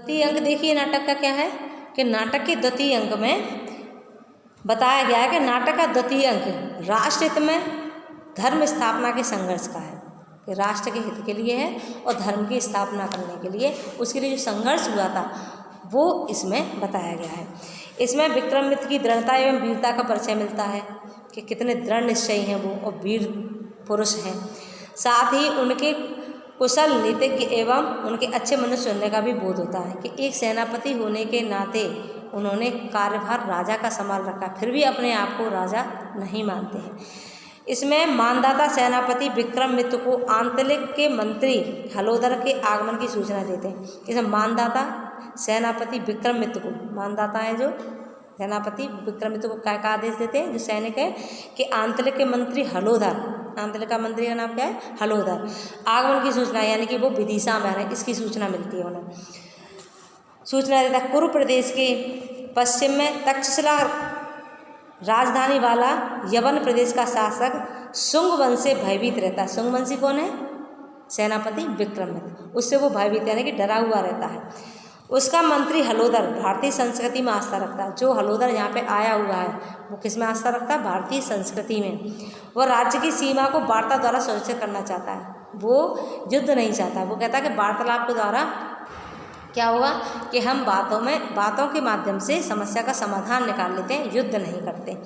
द्वितीय अंक देखिए नाटक का क्या है कि नाटक के द्वितीय अंक में बताया गया है कि नाटक का द्वितीय अंक राष्ट्र हित में धर्म स्थापना के संघर्ष का है, कि राष्ट्र के हित के लिए है और धर्म की स्थापना करने के लिए उसके लिए जो संघर्ष हुआ था वो इसमें बताया गया है। इसमें विक्रमादित्य की दृढ़ता एवं वीरता का परिचय मिलता है कि कितने दृढ़ निश्चयी हैं वो और वीर पुरुष हैं। साथ ही उनके कुशल नीतिज्ञ एवं उनके अच्छे मनुष्य होने का भी बोध होता है कि एक सेनापति होने के नाते उन्होंने कार्यभार राजा का संभाल रखा, फिर भी अपने आप को राजा नहीं मानते हैं। इसमें मानदाता सेनापति विक्रमादित्य को आंतलिक के मंत्री हलोदर के आगमन की सूचना देते हैं। इसमें मानदाता सेनापति विक्रमादित्य को, मानदाता है जो सेनापति विक्रमादित्य को क्या आदेश देते हैं, जो सैनिक है कि आंतलिक के मंत्री हलोदर, आंतलिक का मंत्री का नाम क्या है हलोदर, आगमन की सूचना यानी कि वो विदिशा में है, इसकी सूचना मिलती है उन्हें। सूचना देता है कुरु प्रदेश के पश्चिम में तक्षशिला राजधानी वाला यवन प्रदेश का शासक शुंग वंश से भयभीत रहता है। शुंग वंशी कौन है? सेनापति विक्रमादित्य, उससे वो भयभीत यानी कि डरा हुआ रहता है। उसका मंत्री हलोदर भारतीय संस्कृति में आस्था रखता है। जो हलोदर यहाँ पे आया हुआ है वो किस में आस्था रखता है? भारतीय संस्कृति में। वो राज्य की सीमा को वार्ता द्वारा सुरक्षित करना चाहता है, वो युद्ध नहीं चाहता। वो कहता है कि वार्तालाप के द्वारा क्या होगा कि हम बातों के माध्यम से समस्या का समाधान निकाल लेते हैं, युद्ध नहीं करते।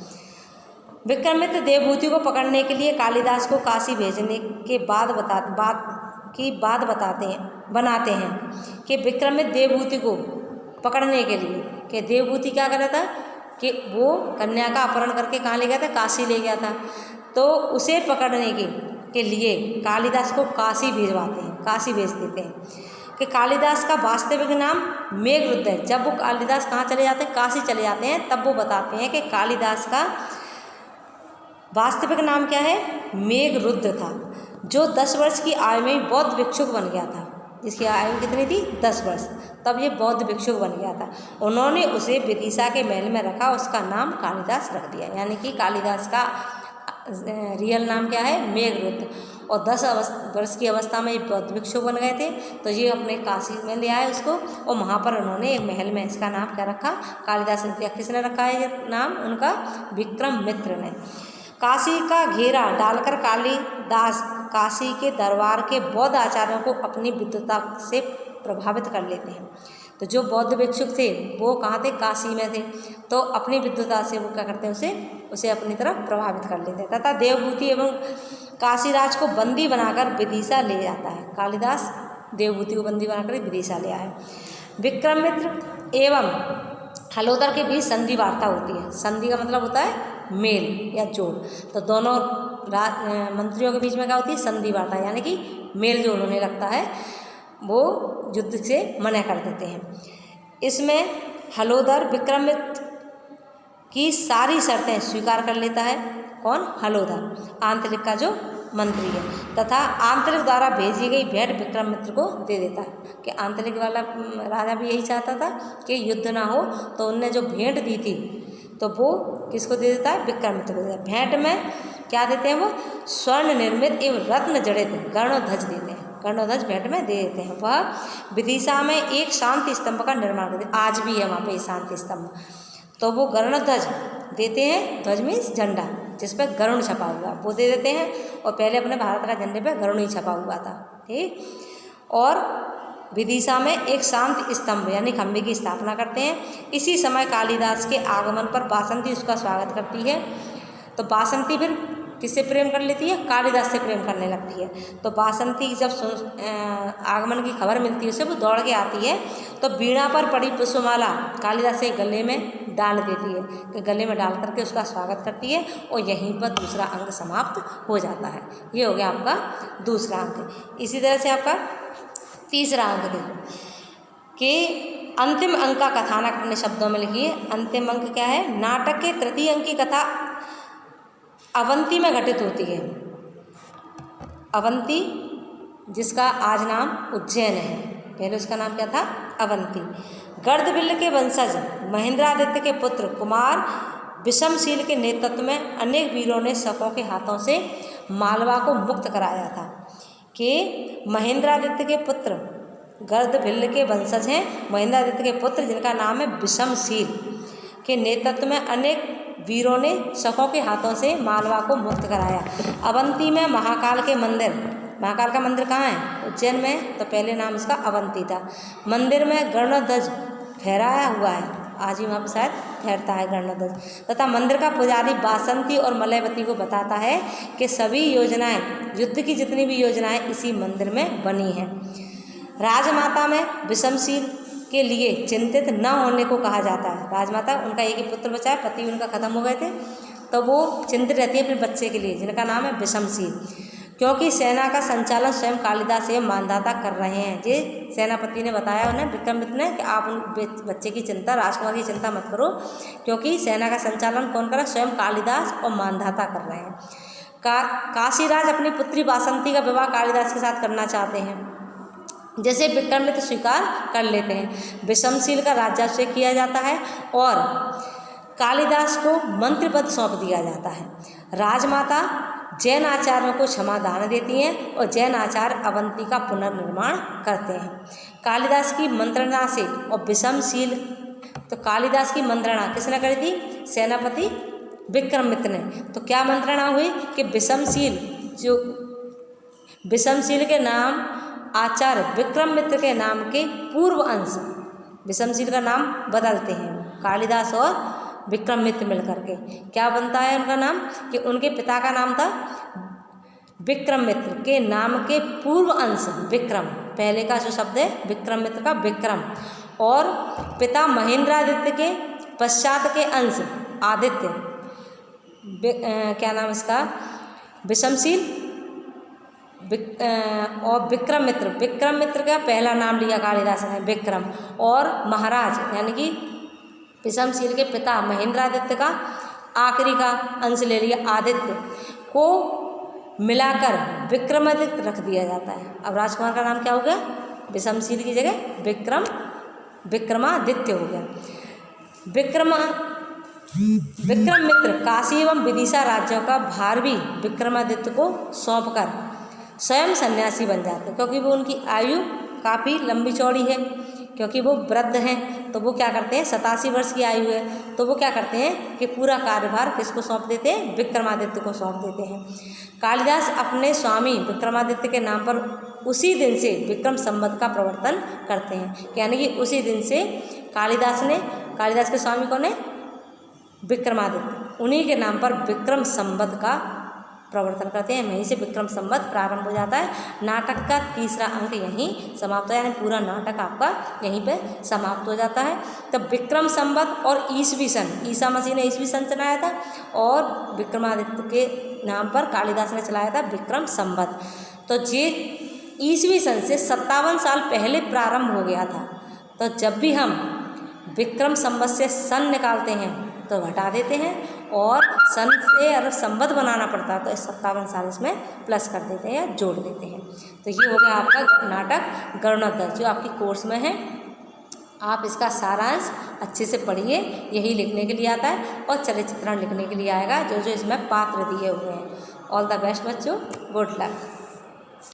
विक्रमादित्य देवभूति को पकड़ने के लिए कालिदास को काशी भेजने के बाद बनाते हैं कि विक्रमादित्य देवभूति को पकड़ने के लिए, कि देवभूति क्या कर रहा था कि वो कन्या का अपहरण करके कहाँ ले गया था? काशी ले गया था। तो उसे पकड़ने के लिए कालिदास को काशी भिजवाते हैं, काशी भेज देते हैं। कि कालिदास का वास्तविक नाम मेघरुद्र है। जब वो कालिदास कहाँ चले जाते हैं? काशी चले जाते हैं, तब वो बताते हैं कि कालिदास का वास्तविक नाम क्या है? मेघरुद्र था, जो 10 वर्ष की आयु में बौद्ध भिक्षुक बन गया था। जिसकी आयु कितनी थी? 10 वर्ष, तब ये बौद्ध भिक्षुक बन गया था। उन्होंने उसे विदिशा के महल में रखा, उसका नाम कालिदास रख दिया। यानी कि कालिदास का रियल नाम क्या है? मेघरुद्र। और 10 वर्ष की अवस्था में ये बौद्ध भिक्षुक बन गए थे, तो ये अपने काशी में ले आए उसको, और वहाँ पर उन्होंने एक महल में इसका नाम क्या रखा? कालिदास ने दिया। किसने रखा है ये नाम? उनका विक्रमादित्य ने। काशी का घेरा डालकर कालिदास काशी के दरबार के बौद्ध आचार्यों को अपनी विद्वता से प्रभावित कर लेते हैं। तो जो बौद्ध भिक्षुक थे वो कहाँ थे? काशी में थे। तो अपनी विद्वता से वो क्या करते हैं? उसे अपनी तरफ प्रभावित कर लेते हैं तथा देवभूति एवं काशीराज को बंदी बनाकर विदिशा ले जाता है। कालिदास देवभूति को बंदी बनाकर विदिशा ले आए। विक्रमादित्य एवं हलोदर के बीच संधि वार्ता होती है। संधि का मतलब होता है मेल या जोड़। तो दोनों मंत्रियों के बीच में क्या होती है? संधि वार्ता, यानी कि मेल जोड़ होने लगता है, वो युद्ध से मना कर देते हैं। इसमें हलोदर विक्रमादित्य की सारी शर्तें स्वीकार कर लेता है। कौन? हलोदर, आंतरिक का जो मंत्री है, तथा आंतरिक द्वारा भेजी गई भेंट विक्रमादित्य को दे देता है। कि आंतरिक वाला राजा भी यही चाहता था कि युद्ध ना हो, तो उनने जो भेंट दी थी तो वो किसको दे देता है? विक्रमादित्य को देता है। भेंट में क्या देते हैं? वो स्वर्ण निर्मित एवं रत्न जड़ित कर्णध्वज देते हैं। कर्णध्वज भेंट में दे देते हैं। वह विदिशा में एक शांति स्तंभ का निर्माण करते हैं। आज भी है वहाँ पे शांति स्तंभ। तो वो कर्णध्वज देते हैं। ध्वज मीन्स झंडा, जिस पर गरुड़ छपा हुआ, वो दे देते हैं। और पहले अपने भारत का झंडे पे गरुड़ ही छपा हुआ था, ठीक। और विदिशा में एक शांति स्तंभ यानी खंभे की स्थापना करते हैं। इसी समय कालिदास के आगमन पर बासंती उसका स्वागत करती है। तो बासंती फिर किससे प्रेम कर लेती है? कालिदास से प्रेम करने लगती है। तो बासंती जब आगमन की खबर मिलती है उसे, वो दौड़ के आती है, तो वीणा पर पड़ी पुष्पमाला कालिदास से गले में डाल देती है, कि गले में डाल करके उसका स्वागत करती है। और यहीं पर दूसरा अंक समाप्त हो जाता है। ये हो गया आपका दूसरा अंक। इसी तरह से आपका तीसरा अंक देखो कि अंतिम अंक का कथानक अपने शब्दों में लिखिए। अंतिम अंक क्या है? नाटक के तृतीय अंक की कथा अवंती में घटित होती है। अवंती, जिसका आज नाम उज्जैन है, पहले उसका नाम क्या था? अवंती। गर्दबिल्ल के वंशज महेंद्रादित्य के पुत्र कुमार विषमशील के नेतृत्व में अनेक वीरों ने शकों के हाथों से मालवा को मुक्त कराया था। कि महेंद्रादित्य के पुत्र गर्द भिल्ल के वंशज हैं। महेंद्रादित्य के पुत्र जिनका नाम है विषमशील के नेतृत्व में अनेक वीरों ने शकों के हाथों से मालवा को मुक्त कराया। अवंती में महाकाल के मंदिर, महाकाल का मंदिर कहाँ है? उज्जैन में। तो पहले नाम इसका अवंती था। मंदिर में गरुड़ध्वज फहराया हुआ है, आज ही वहाँ पर शायद ठहरता है गरुड़ध्वज। तथा मंदिर का पुजारी बासंती और मलयवती को बताता है कि सभी योजनाएं, युद्ध की जितनी भी योजनाएं इसी मंदिर में बनी हैं। राजमाता में विषमशील के लिए चिंतित न होने को कहा जाता है। राजमाता, उनका एक ही पुत्र बचा है, पति उनका खत्म हो गए थे, तो वो चिंतित रहती है अपने बच्चे के लिए जिनका नाम है विषमशील, क्योंकि सेना का संचालन स्वयं कालिदास एवं मानधाता कर रहे हैं। ये सेनापति ने बताया उन्हें, विक्रमादित्य ने, कि आप उन बच्चे की चिंता, राजकुमार की चिंता मत करो, क्योंकि सेना का संचालन कौन कर रहा है? स्वयं कालिदास और मानधाता कर रहे हैं। काशीराज अपनी पुत्री बासंती का विवाह कालिदास के साथ करना चाहते हैं, जैसे विक्रमादित्य स्वीकार कर लेते हैं। विषमशील का राज्याभिषेक किया जाता है और कालिदास को मंत्री पद सौंप दिया जाता है। राजमाता जैन आचार्यों को क्षमादान देती हैं और जैन आचार्य अवंती का पुनर्निर्माण करते हैं। कालिदास की मंत्रणा से और विषमशील, तो कालिदास की मंत्रणा किसने करी थी? सेनापति विक्रमादित्य ने। तो क्या मंत्रणा हुई कि विषमशील, जो विषमशील के नाम आचार्य विक्रमादित्य के नाम के पूर्व अंश, विषमशील का नाम बदलते हैं कालिदास और विक्रमादित्य मिलकर के। क्या बनता है उनका नाम? कि उनके पिता का नाम था विक्रमादित्य के नाम के पूर्व अंश विक्रम, पहले का जो शब्द है विक्रमादित्य का विक्रम, और पिता महेंद्रादित्य के पश्चात के अंश आदित्य, क्या नाम इसका? विषमशील और विक्रमादित्य का पहला नाम लिया कालिदास ने विक्रम, और महाराज यानी कि विषमशील के पिता महेंद्रादित्य का आखिरी का अंश ले लिया आदित्य को मिलाकर विक्रमादित्य रख दिया जाता है। अब राजकुमार का नाम क्या हो गया? विषमशील की जगह विक्रमादित्य हो गया। विक्रमादित्य काशी एवं विदिशा राज्यों का भार भी विक्रमादित्य को सौंपकर स्वयं सन्यासी बन जाते हैं, क्योंकि वो उनकी आयु काफ़ी लंबी चौड़ी है, क्योंकि वो वृद्ध हैं। तो वो क्या करते हैं, 87 वर्ष की आयु है, तो वो क्या करते हैं कि पूरा कार्यभार किसको सौंप देते हैं? विक्रमादित्य को सौंप देते हैं। कालिदास अपने स्वामी विक्रमादित्य के नाम पर उसी दिन से विक्रम संवत का प्रवर्तन करते हैं, यानी कि उसी दिन से कालिदास के स्वामी कौन है? विक्रमादित्य, उन्हीं के नाम पर विक्रम संवत का प्रवर्तन करते हैं। वहीं से विक्रम संवत प्रारंभ हो जाता है। नाटक का तीसरा अंक यहीं समाप्त है, यानी पूरा नाटक आपका यहीं पे समाप्त हो जाता है। तब विक्रम संवत और ईसवी सन, ईसा मसीह ने ईसवी सन चलाया था और विक्रमादित्य के नाम पर कालिदास ने चलाया था विक्रम संवत। तो ये ईसवी सन से 57 साल पहले प्रारंभ हो गया था। तो जब भी हम विक्रम संवत से सन निकालते हैं तो घटा देते हैं, और सन से अगर संवत बनाना पड़ता है तो 57 साल इसमें प्लस कर देते हैं या जोड़ देते हैं। तो ये हो गया आपका नाटक गरुड़ध्वज, जो आपकी कोर्स में है। आप इसका सारांश अच्छे से पढ़िए, यही लिखने के लिए आता है और चरित्र चित्रण लिखने के लिए आएगा, जो जो इसमें पात्र दिए हुए हैं। ऑल द बेस्ट बच्चों, गुड लक।